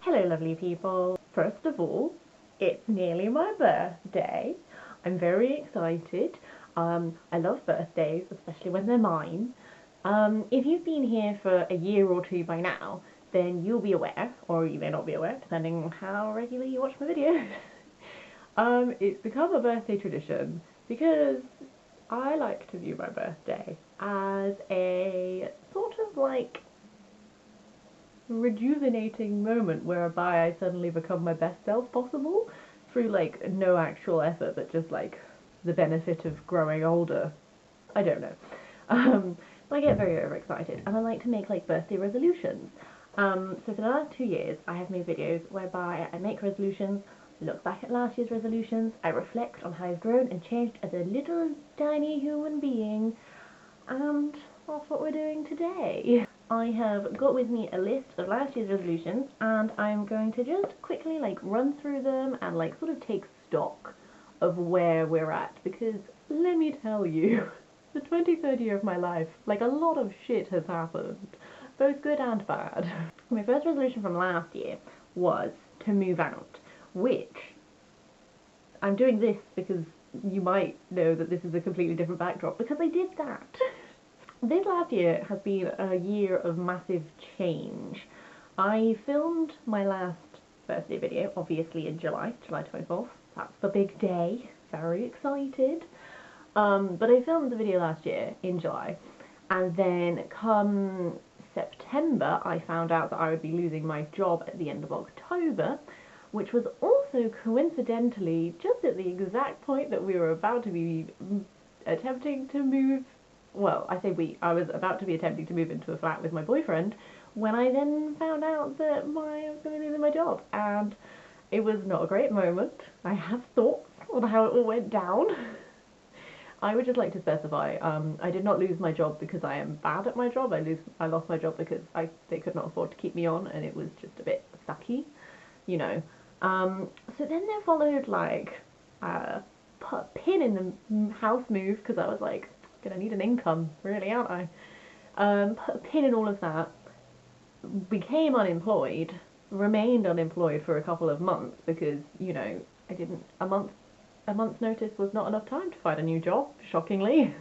Hello lovely people. First of all, it's nearly my birthday. I'm very excited. I love birthdays, especially when they're mine. If you've been here for a year or two by now, then you'll be aware, or you may not be aware, depending on how regularly you watch my videos. It's become a birthday tradition because I like to view my birthday as a sort of like rejuvenating moment whereby I suddenly become my best self possible through like no actual effort but just like the benefit of growing older. I don't know. But I get very overexcited and I like to make like birthday resolutions. So for the last 2 years I have made videos whereby I make resolutions, look back at last year's resolutions, I reflect on how I've grown and changed as a little tiny human being, and that's what we're doing today. I have got with me a list of last year's resolutions and I'm going to just quickly like run through them and like sort of take stock of where we're at, because let me tell you, the 23rd year of my life, like a lot of shit has happened, both good and bad. My first resolution from last year was to move out, which I'm doing this because you might know that this is a completely different backdrop, because I did that. This last year has been a year of massive change. I filmed my last birthday video, obviously in July 24th. That's the big day. Very excited. But I filmed the video last year in July, and then come September I found out that I would be losing my job at the end of October, which was also coincidentally just at the exact point that we were about to be attempting to move. Well, I say we, I was about to be attempting to move into a flat with my boyfriend when I then found out that I was going to be losing my job, and it was not a great moment. I have thoughts on how it all went down. I would just like to specify, I did not lose my job because I am bad at my job. I lost my job because they could not afford to keep me on, and it was just a bit sucky, you know. So then there followed like put a pin in the house move, because I was like, gonna need an income, really, aren't I? Put a pin in all of that, became unemployed, remained unemployed for a couple of months because, you know, a month's notice was not enough time to find a new job, shockingly.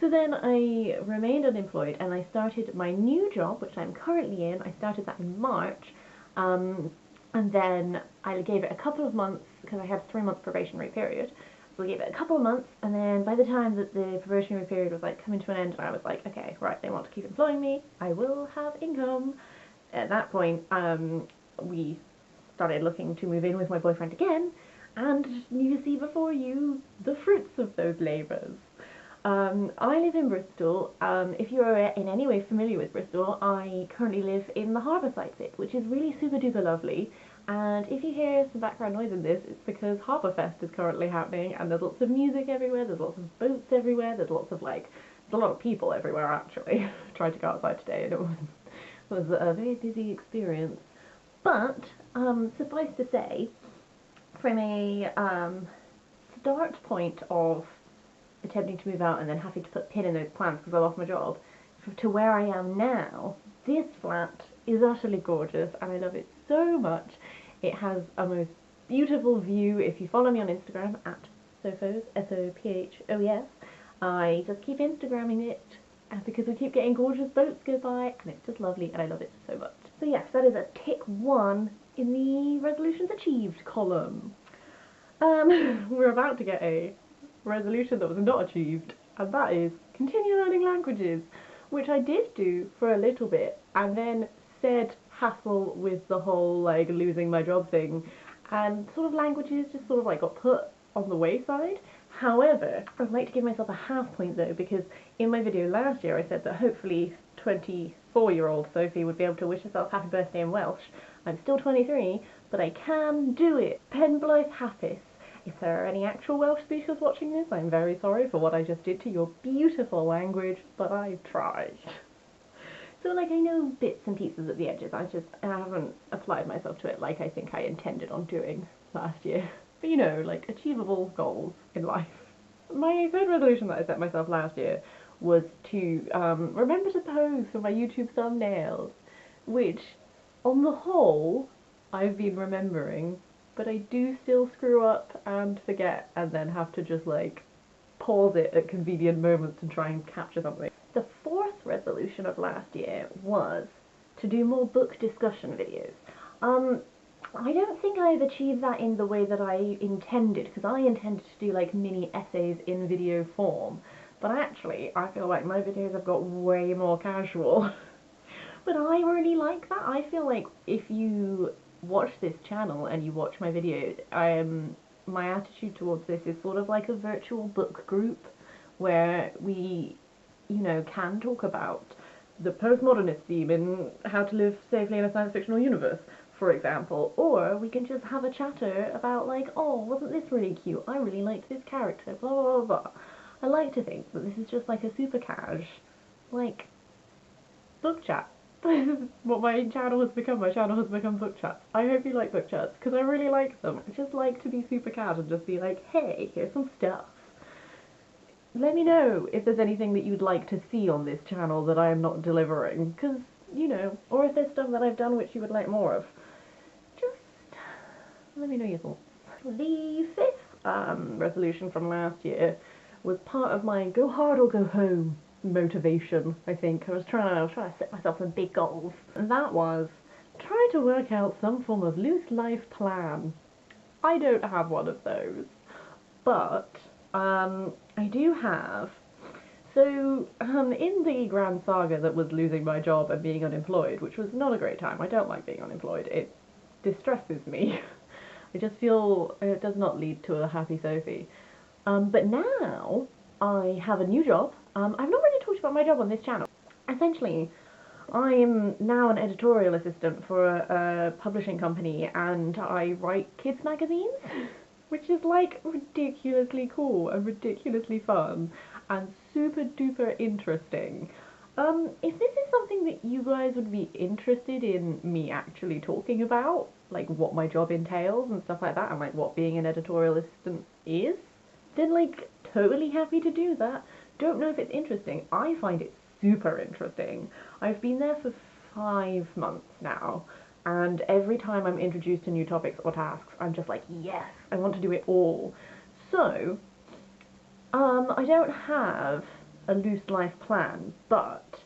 So then I remained unemployed and I started my new job, which I'm currently in. I started that in March, and then I gave it a couple of months because I had a 3-month probationary period. So I gave it a couple of months, and then by the time that the probationary period was like coming to an end, I was like, okay, right, they want to keep employing me, I will have income. At that point, we started looking to move in with my boyfriend again, and you see before you the fruits of those labours. I live in Bristol. If you're in any way familiar with Bristol, I currently live in the Harbourside bit, which is really super duper lovely. And if you hear some background noise in this, it's because Harbourfest is currently happening, and there's lots of music everywhere, there's lots of boats everywhere, there's a lot of people everywhere actually. I tried to go outside today and it was a very busy experience. But suffice to say, from a start point of attempting to move out and then having to put a pin in those plans because I lost my job, to where I am now, this flat is utterly gorgeous and I love it so much. It has a most beautiful view. If you follow me on Instagram at Sophos, S-O-P-H-O-E-S, I just keep Instagramming it because we keep getting gorgeous boats go by and it's just lovely and I love it so much. So yes, that is a tick 1 in the resolutions achieved column. We're about to get a resolution that was not achieved, and that is continue learning languages, which I did do for a little bit and then said hassle with the whole like losing my job thing, and sort of languages just sort of like got put on the wayside. However, I'd like to give myself a half point though, because in my video last year I said that hopefully 24-year-old Sophie would be able to wish herself happy birthday in Welsh. I'm still 23, but I can do it. Pen blwydd hapus. If there are any actual Welsh speakers watching this, I'm very sorry for what I just did to your beautiful language, but I tried. So like, I know bits and pieces at the edges, I haven't applied myself to it like I think I intended on doing last year. But you know, like achievable goals in life. My third resolution that I set myself last year was to remember to pose for my YouTube thumbnails, which on the whole I've been remembering, but I do still screw up and forget and then have to just like pause it at convenient moments and try and capture something. The fourth resolution of last year was to do more book discussion videos. I don't think I've achieved that in the way that I intended, because I intended to do like mini essays in video form, but actually I feel like my videos have got way more casual. But I really like that. I feel like if you watch this channel and you watch my videos, my attitude towards this is sort of like a virtual book group where we, can talk about the postmodernist theme in How to Live Safely in a Science Fictional Universe, for example, or we can just have a chatter about like, oh, wasn't this really cute? I really liked this character, blah blah blah blah. I like to think that this is just like a super cash, like, book chat. This is what my channel has become. My channel has become book chats. I hope you like book chats, because I really like them. I just like to be super casual and just be like, hey, here's some stuff. Let me know if there's anything that you'd like to see on this channel that I am not delivering, because, or if there's stuff that I've done which you would like more of. Just let me know your thoughts. The fifth resolution from last year was part of my go hard or go home motivation, I think. I was trying to set myself some big goals. And that was try to work out some form of loose life plan. I don't have one of those, but I do have. So, in the grand saga that was losing my job and being unemployed, which was not a great time, I don't like being unemployed, it distresses me. I just feel it does not lead to a happy Sophie. But now I have a new job. I've not really talked about my job on this channel. Essentially, I'm now an editorial assistant for a publishing company, and I write kids magazines, which is like ridiculously cool and ridiculously fun and super duper interesting. If this is something that you guys would be interested in me actually talking about, like what my job entails and stuff like that, and like what being an editorial assistant is, then like totally happy to do that. Don't know if it's interesting. I find it super interesting. I've been there for 5 months now, and every time I'm introduced to new topics or tasks, I'm just like, yes, I want to do it all. So, I don't have a loose life plan, but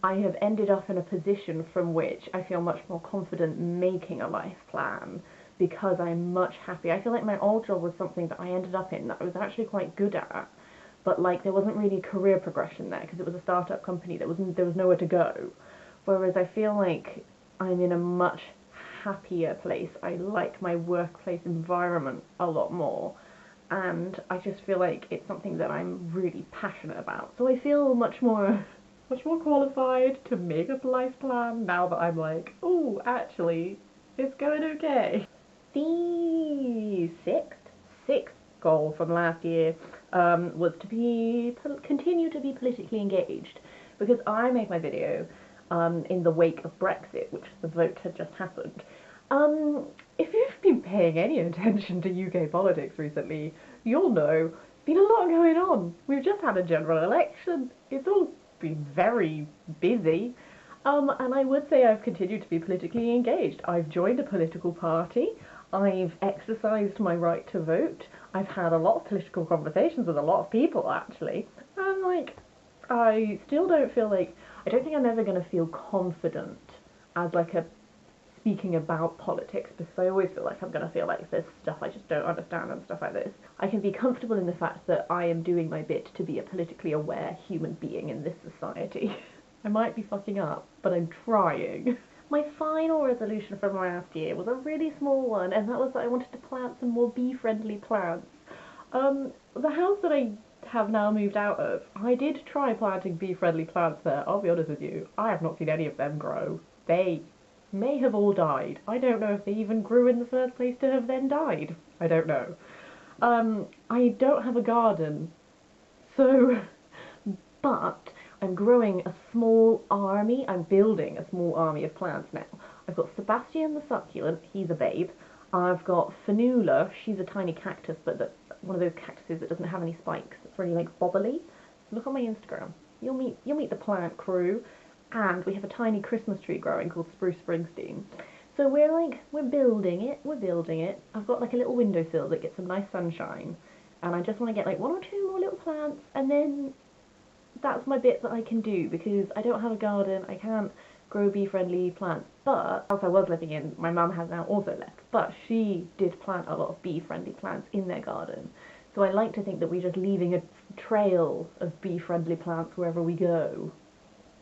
I have ended up in a position from which I feel much more confident making a life plan, because I'm much happier. I feel like my old job was something that I ended up in that I was actually quite good at, but like there wasn't really career progression there because it was a startup company. There was nowhere to go. Whereas I feel like I'm in a much happier place. I like my workplace environment a lot more, and I just feel like it's something that I'm really passionate about. So I feel much more qualified to make a life plan now that I'm like, oh, actually, it's going okay. The sixth goal from last year was to continue to be politically engaged, because I made my video in the wake of Brexit, which the vote had just happened. If you've been paying any attention to UK politics recently, you'll know there's been a lot going on. We've just had a general election. It's all been very busy. And I would say I've continued to be politically engaged. I've joined a political party. I've exercised my right to vote. I've had a lot of political conversations with a lot of people, actually. And, like, I still don't feel like... I don't think I'm ever going to feel confident as, like, a speaking about politics, because I always feel like I'm going to feel like there's stuff I just don't understand and stuff like this. I can be comfortable in the fact that I am doing my bit to be a politically aware human being in this society. I might be fucking up, but I'm trying. My final resolution from last year was a really small one, and that was that I wanted to plant some more bee-friendly plants. The house that I have now moved out of, I did try planting bee-friendly plants there. I'll be honest with you, I have not seen any of them grow. They may have all died. I don't know if they even grew in the first place to have then died. I don't know. I don't have a garden, so... but I'm growing a small army. I'm building a small army of plants now. I've got Sebastian the succulent, he's a babe. I've got Fanula, she's a tiny cactus, but that's one of those cactuses that doesn't have any spikes. It's really like bobbly. Look on my Instagram. You'll meet the plant crew. And we have a tiny Christmas tree growing called Spruce Springsteen. So we're building it. I've got like a little windowsill that gets some nice sunshine, and I just want to get like one or two more little plants, and then that's my bit that I can do because I don't have a garden. I can't grow bee-friendly plants. But the house I was living in, my mum has now also left, but she did plant a lot of bee-friendly plants in their garden. So I like to think that we're just leaving a trail of bee-friendly plants wherever we go.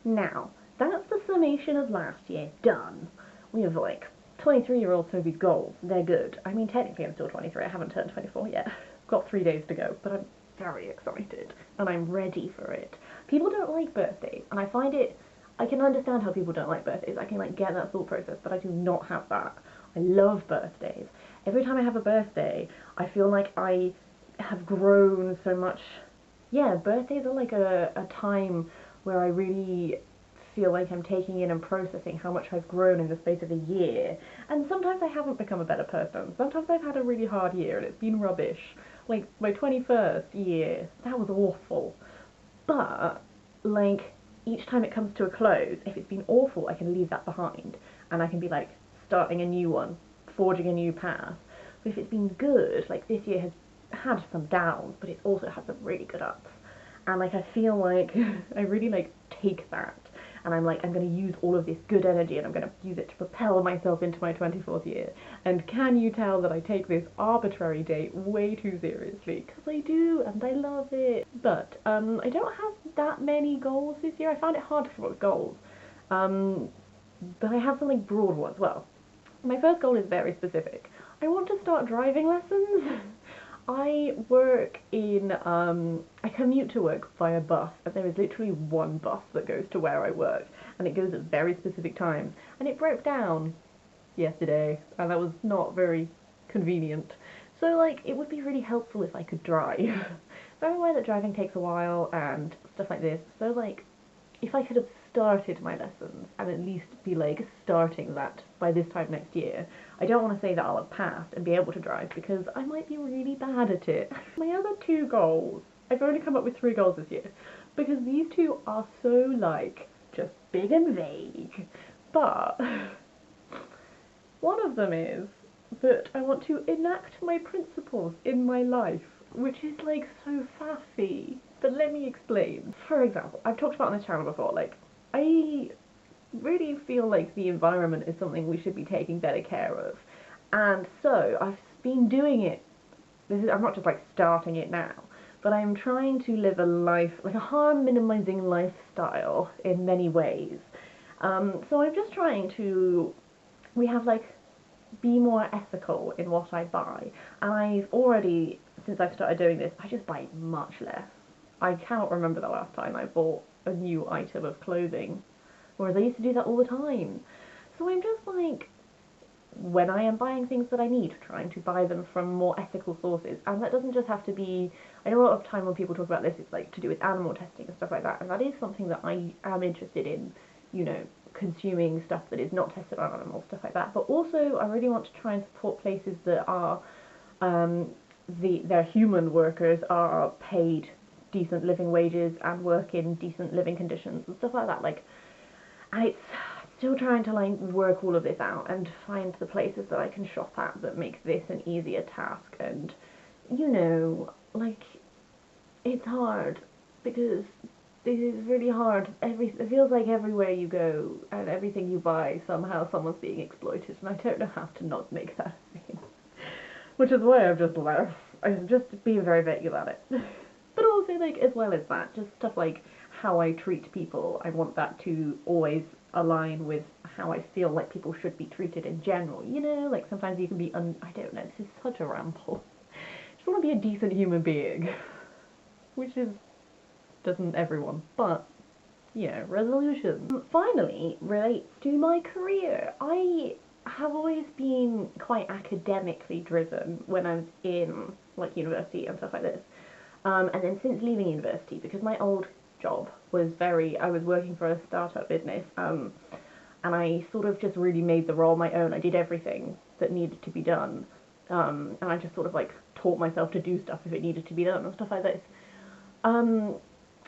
Now, that's the summation of last year done. We have like 23-year-old Sophie's goals. They're good. I mean, technically I'm still 23. I haven't turned 24 yet. I've got 3 days to go, but I'm very excited and I'm ready for it. People don't like birthdays, and I find it, I can understand how people don't like birthdays. I can like get that thought process, but I do not have that. I love birthdays. Every time I have a birthday, I feel like I have grown so much. Yeah, birthdays are like a time where I really feel like I'm taking in and processing how much I've grown in the space of a year. And sometimes I haven't become a better person. Sometimes I've had a really hard year and it's been rubbish. Like my 21st year, that was awful. But like each time it comes to a close, if it's been awful, I can leave that behind and I can be like starting a new one, forging a new path. But if it's been good, like this year has had some downs, but it's also had some really good ups. And like I feel like I really like take that and I'm like, I'm going to use all of this good energy and I'm going to use it to propel myself into my 24th year. And can you tell that I take this arbitrary date way too seriously? Because I do, and I love it. But I don't have that many goals this year. I found it hard to come up with goals. But I have some like broad ones. Well, my first goal is very specific. I want to start driving lessons. I work in, I commute to work via bus, and there is literally one bus that goes to where I work, and it goes at very specific times, and it broke down yesterday, and that was not very convenient. So, like, it would be really helpful if I could drive. But I'm aware that driving takes a while, and stuff like this, so, like, if I could have started my lessons, and at least be, like, starting that by this time next year. I don't want to say that I'll have passed and be able to drive, because I might be really bad at it. My other 2 goals, I've only come up with 3 goals this year, because these 2 are so, like, just big and vague. But one of them is that I want to enact my principles in my life, which is, like, so faffy. But let me explain. For example, I've talked about on this channel before, like, I really feel like the environment is something we should be taking better care of. And so I've been doing it. I'm not just like starting it now, but I'm trying to live a life, like a harm minimizing lifestyle in many ways. So I'm just trying to, we have like, be more ethical in what I buy. And I've already, since I've started doing this, I just buy much less. I cannot remember the last time I bought a new item of clothing, whereas I used to do that all the time. So I'm just like, when I am buying things that I need, trying to buy them from more ethical sources. And that doesn't just have to be, I know a lot of time when people talk about this, it's like to do with animal testing and stuff like that, and that is something that I am interested in, you know, consuming stuff that is not tested on animals, stuff like that. But also I really want to try and support places that are, their human workers are paid decent living wages and work in decent living conditions and stuff like that. Like, and it's still trying to like work all of this out and find the places that I can shop at that make this an easier task. And you know, like, it's hard because this is really hard. It feels like everywhere you go and everything you buy, somehow someone's being exploited, and I don't know how to not make that a thing. Which is why I'm just being very vague about it. But also, like, as well as that, just stuff like how I treat people, I want that to always align with how I feel like people should be treated in general, you know? Like, sometimes you can be, I don't know, this is such a ramble. I just want to be a decent human being. Which doesn't everyone, but, you know, resolutions. Finally, relates to my career. I have always been quite academically driven when I was in, like, university and stuff like this. And then since leaving university, because my old job was I was working for a startup business, and I sort of just really made the role my own. I did everything that needed to be done, and I just sort of like taught myself to do stuff if it needed to be done and stuff like this.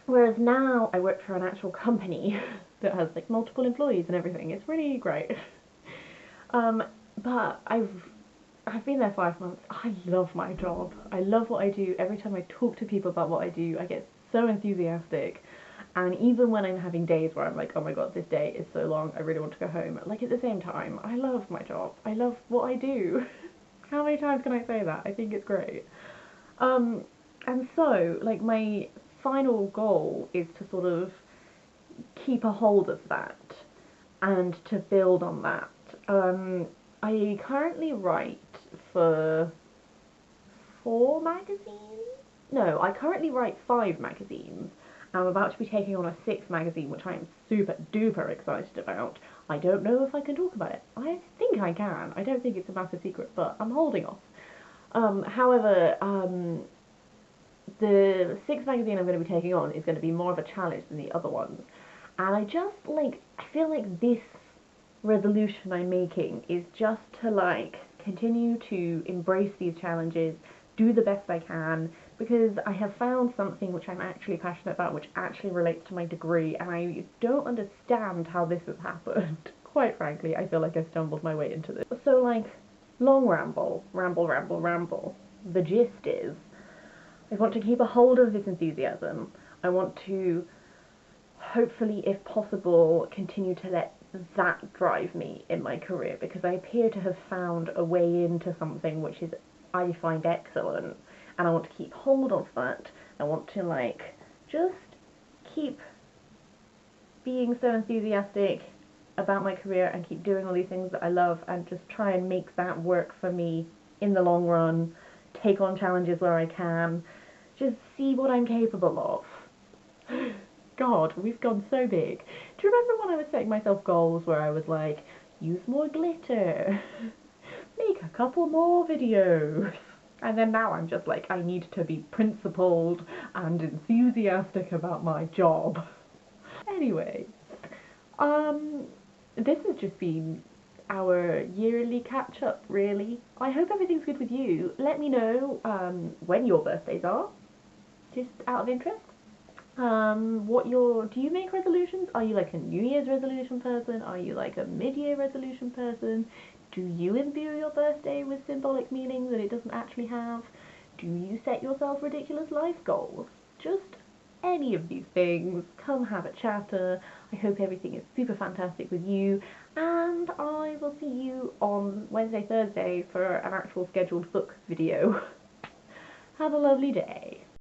Whereas now I work for an actual company that has like multiple employees and everything. It's really great. But I've been there 5 months. I love my job. I love what I do. Every time I talk to people about what I do, I get so enthusiastic. And even when I'm having days where I'm like, oh my god, this day is so long, I really want to go home. Like, at the same time, I love my job. I love what I do. How many times can I say that? I think it's great. Um, and so, like, my final goal is to sort of keep a hold of that and to build on that. I currently write for 4 magazines. No, I currently write 5 magazines. I'm about to be taking on a 6th magazine, which I am super duper excited about. I don't know if I can talk about it. I think I can. I don't think it's a massive secret, but I'm holding off. However, the 6th magazine I'm going to be taking on is going to be more of a challenge than the other ones. And I feel like this resolution I'm making is just to like continue to embrace these challenges, do the best I can, because I have found something which I'm actually passionate about, which actually relates to my degree, and I don't understand how this has happened. Quite frankly, I feel like I stumbled my way into this. So like, long ramble. The gist is, I want to keep a hold of this enthusiasm. I want to, hopefully, if possible, continue to let that drive me in my career, because I appear to have found a way into something which is I find excellent, and I want to keep hold of that. I want to like just keep being so enthusiastic about my career and keep doing all these things that I love, and just try and make that work for me in the long run, take on challenges where I can, just see what I'm capable of. God, we've gone so big. Do you remember when I was setting myself goals where I was like, use more glitter, make a couple more videos? And then now I'm just like, I need to be principled and enthusiastic about my job. Anyway, this has just been our yearly catch up, really. I hope everything's good with you. Let me know when your birthdays are, just out of interest. Do you make resolutions? Are you like a New Year's resolution person? Are you like a mid-year resolution person? Do you imbue your birthday with symbolic meaning that it doesn't actually have? Do you set yourself ridiculous life goals? Just any of these things. Come have a chatter. I hope everything is super fantastic with you, and I will see you on Wednesday, Thursday for an actual scheduled book video. Have a lovely day.